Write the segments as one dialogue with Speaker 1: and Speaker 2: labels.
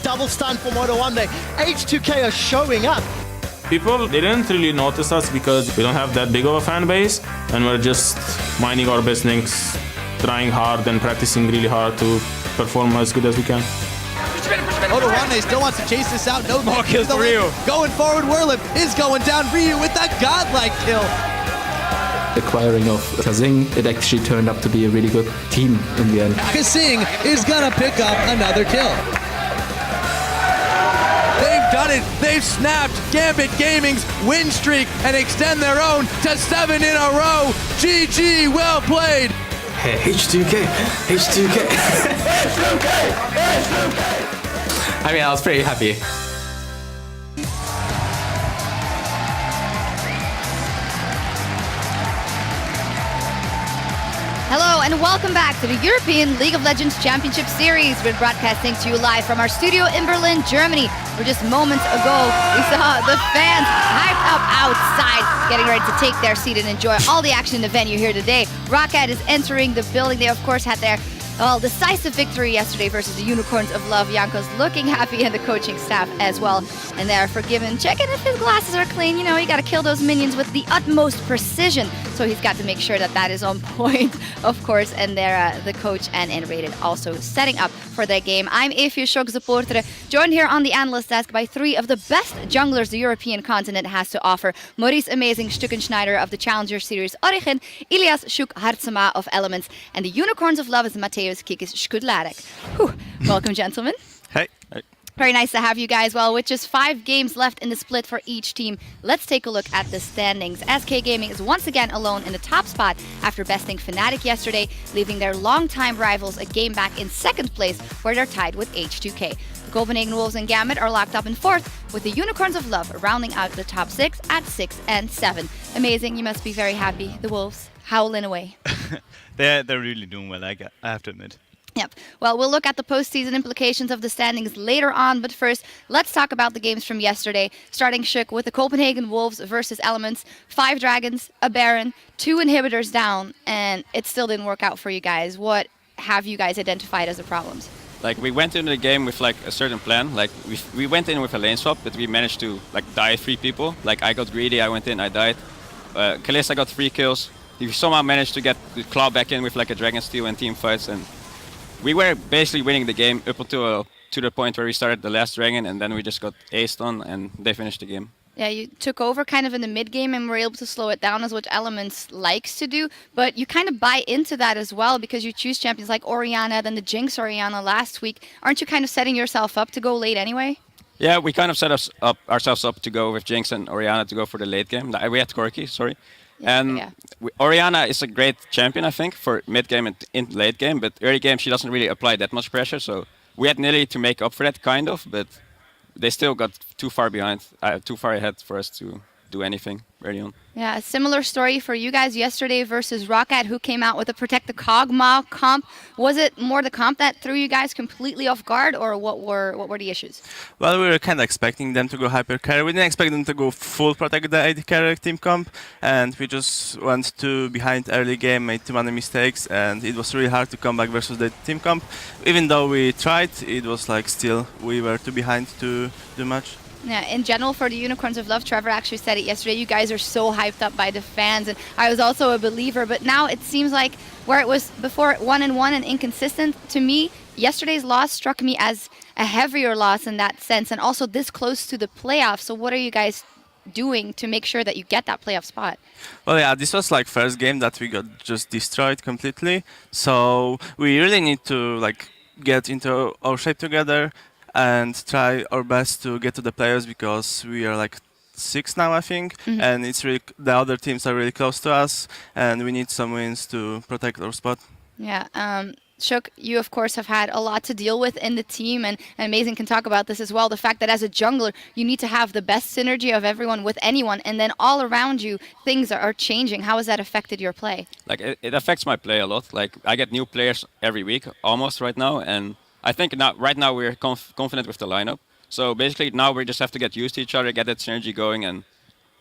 Speaker 1: double stun for Moto One there. H2K are showing up.
Speaker 2: People didn't really notice us because we don't have that big of a fan base, and we're just minding our business, trying hard and practicing really hard to perform as good as we can.
Speaker 3: Moto One still wants to chase this out. No
Speaker 4: more kills for Ryu.
Speaker 3: Going forward, Whirlip is going down. Ryu with that godlike kill.
Speaker 5: Acquiring of Kazing, it actually turned up to be a really good team in the end.
Speaker 3: Kazing is gonna pick up another kill. They've done it. They've snapped Gambit Gaming's win streak and extend their own to 7 in a row. GG, well played.
Speaker 5: Hey, H2K, H2K. I mean, I was pretty happy.
Speaker 6: Hello and welcome back to the European League of Legends Championship Series. We're broadcasting to you live from our studio in Berlin, Germany, where just moments ago we saw the fans hyped up outside, getting ready to take their seat and enjoy all the action in the venue here today. Roccat is entering the building. They of course had their decisive victory yesterday versus the Unicorns of Love. Janko's looking happy and the coaching staff as well. And they're forgiven. Checking if his glasses are clean. You know, you got to kill those minions with the utmost precision. So he's got to make sure that that is on point, of course. And they're the coach and N-Rated also setting up for their game. I'm Evie Schok supporter, joined here on the analyst desk by 3 of the best junglers the European continent has to offer. Maurice Amazing Stuckenschneider of the Challenger Series Origin, Ilias Shuk Hartsema of Elements, and the Unicorns of Love is Mateusz Kikis Skudlarek. Welcome, gentlemen.
Speaker 4: Hey. Hey.
Speaker 6: Very nice to have you guys. Well, with just 5 games left in the split for each team, let's take a look at the standings. SK Gaming is once again alone in the top spot after besting Fnatic yesterday, leaving their longtime rivals a game back in 2nd place, where they're tied with H2K. The Copenhagen Wolves and Gambit are locked up in 4th, with the Unicorns of Love rounding out the top 6 at 6 and 7. Amazing, you must be very happy. The Wolves howling away.
Speaker 4: They're really doing well, I have to admit.
Speaker 6: Yep. Well, we'll look at the postseason implications of the standings later on, but first, let's talk about the games from yesterday. Starting Shuk with the Copenhagen Wolves versus Elements. 5 Dragons, a Baron, 2 inhibitors down, and it still didn't work out for you guys. What have you guys identified as the problems?
Speaker 7: Like, we went into the game with like a certain plan. Like, we went in with a lane swap, but we managed to like die 3 people. Like, I got greedy, I went in, I died. Kalista got 3 kills. We somehow managed to get the Claw back in with like a Dragon Steel and team fights, and we were basically winning the game up until to the point where we started the last Dragon, and then we just got aced on and they finished the game.
Speaker 6: Yeah, you took over kind of in the mid-game and were able to slow it down, as what Elements likes to do, but you kind of buy into that as well because you choose champions like Orianna, then the Jinx Orianna last week. Aren't you kind of setting yourself up to go late anyway?
Speaker 7: Yeah, we kind of set ourselves up to go with Jinx and Orianna to go for the late game. We had Corki, sorry. And Orianna is a great champion, I think, for mid-game and in late game, but early game she doesn't really apply that much pressure, so we had nearly to make up for that, kind of, but they still got too far behind, too far ahead for us to do anything early on.
Speaker 6: Yeah, a similar story for you guys yesterday versus Roccat, who came out with a Protect the Kog'Maw comp. Was it more the comp that threw you guys completely off guard, or what were the issues?
Speaker 8: Well, we were kind of expecting them to go hyper carry. We didn't expect them to go full Protect the AD carry team comp, and we just went too behind early game, made too many mistakes, and it was really hard to come back versus the team comp. Even though we tried, it was like still we were too behind to do much.
Speaker 6: Yeah, in general, for the Unicorns of Love, Trevor actually said it yesterday, you guys are so hyped up by the fans, and I was also a believer, but now it seems like where it was before 1-1 and inconsistent, to me, yesterday's loss struck me as a heavier loss in that sense, and also this close to the playoffs. So what are you guys doing to make sure that you get that playoff spot?
Speaker 8: Well, yeah, this was like first game that we got just destroyed completely, so we really need to like get into our shape together and try our best to get to the playoffs, because we are like 6 now, I think, and it's really the other teams are really close to us, and we need some wins to protect our spot.
Speaker 6: Yeah, Shuk, you of course have had a lot to deal with in the team, and Amazing can talk about this as well. The fact that as a jungler, you need to have the best synergy of everyone with anyone, and then all around you, things are changing. How has that affected your play?
Speaker 7: Like, it affects my play a lot. Like, I get new players every week, almost right now, and I think right now we're confident with the lineup. So basically now we just have to get used to each other, get that synergy going, and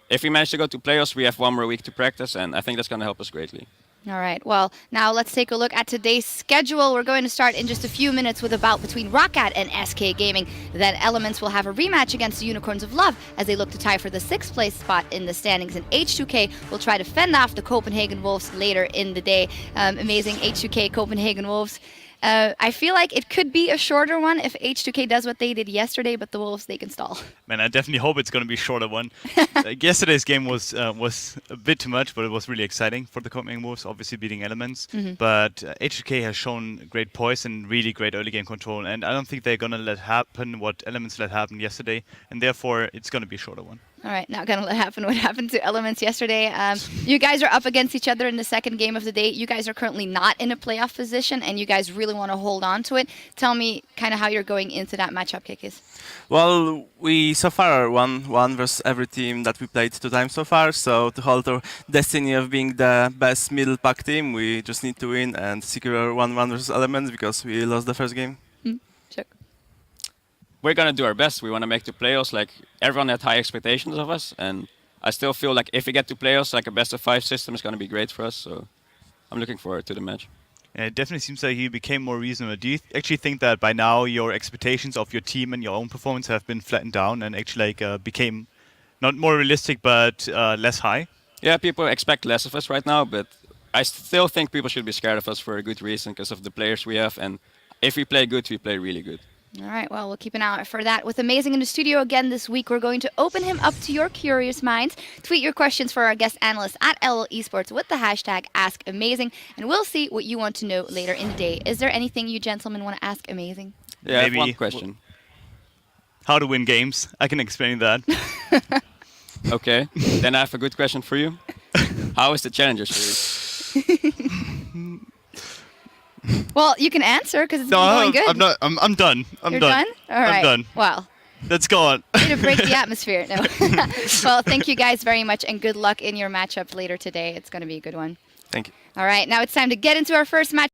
Speaker 7: if we manage to go to playoffs, we have 1 more week to practice, and I think that's going to help us greatly.
Speaker 6: All right, well, now let's take a look at today's schedule. We're going to start in just a few minutes with a bout between Roccat and SK Gaming. Then Elements will have a rematch against the Unicorns of Love as they look to tie for the 6th place spot in the standings. And H2K will try to fend off the Copenhagen Wolves later in the day. Amazing H2K Copenhagen Wolves. I feel like it could be a shorter one if H2K does what they did yesterday, but the Wolves, they can stall.
Speaker 4: Man, I definitely hope it's going to be a shorter one. Yesterday's game was a bit too much, but it was really exciting for the Copenhagen Wolves, obviously beating Elements. But H2K has shown great poise and really great early game control, and I don't think they're going to let happen what Elements let happen yesterday, and therefore it's going to be a shorter one.
Speaker 6: All right, not going to let happen what happened to Elements yesterday. You guys are up against each other in the second game of the day. You guys are currently not in a playoff position, and you guys really want to hold on to it. Tell me kind of how you're going into that matchup, Kikis.
Speaker 8: Well, we so far won versus every team that we played 2 times so far. So to hold our destiny of being the best middle pack team, we just need to win and secure 1-1 versus Elements because we lost the first game.
Speaker 6: Check.
Speaker 7: We're gonna do our best. We want to make the playoffs. Like everyone had high expectations of us, and I still feel like if we get to playoffs, like a best of 5 system is gonna be great for us. So I'm looking forward to the match.
Speaker 4: Yeah, it definitely seems like you became more reasonable. Do you actually think that by now your expectations of your team and your own performance have been flattened down and actually became not more realistic but less high?
Speaker 7: Yeah, people expect less of us right now, but I still think people should be scared of us for a good reason because of the players we have. And if we play good, we play really good.
Speaker 6: All right, well, we'll keep an eye out for that. With Amazing in the studio again this week, we're going to open him up to your curious minds. Tweet your questions for our guest analyst at LL Esports with the hashtag AskAmazing, and we'll see what you want to know later in the day. Is there anything you gentlemen want to ask Amazing?
Speaker 7: Yeah,
Speaker 4: Maybe
Speaker 7: I have one question.
Speaker 4: How to win games. I can explain that.
Speaker 7: Okay, then I have a good question for you. How is the Challenger Series?
Speaker 6: Well, you can answer because it's going good.
Speaker 4: I'm done.
Speaker 6: You're done? All right.
Speaker 4: I'm done.
Speaker 6: Well,
Speaker 4: Let's go on.
Speaker 6: way to break the atmosphere. No. Well, thank you guys very much, and good luck in your matchup later today. It's going to be a good one.
Speaker 8: Thank you.
Speaker 6: All right, now it's time to get into our first match.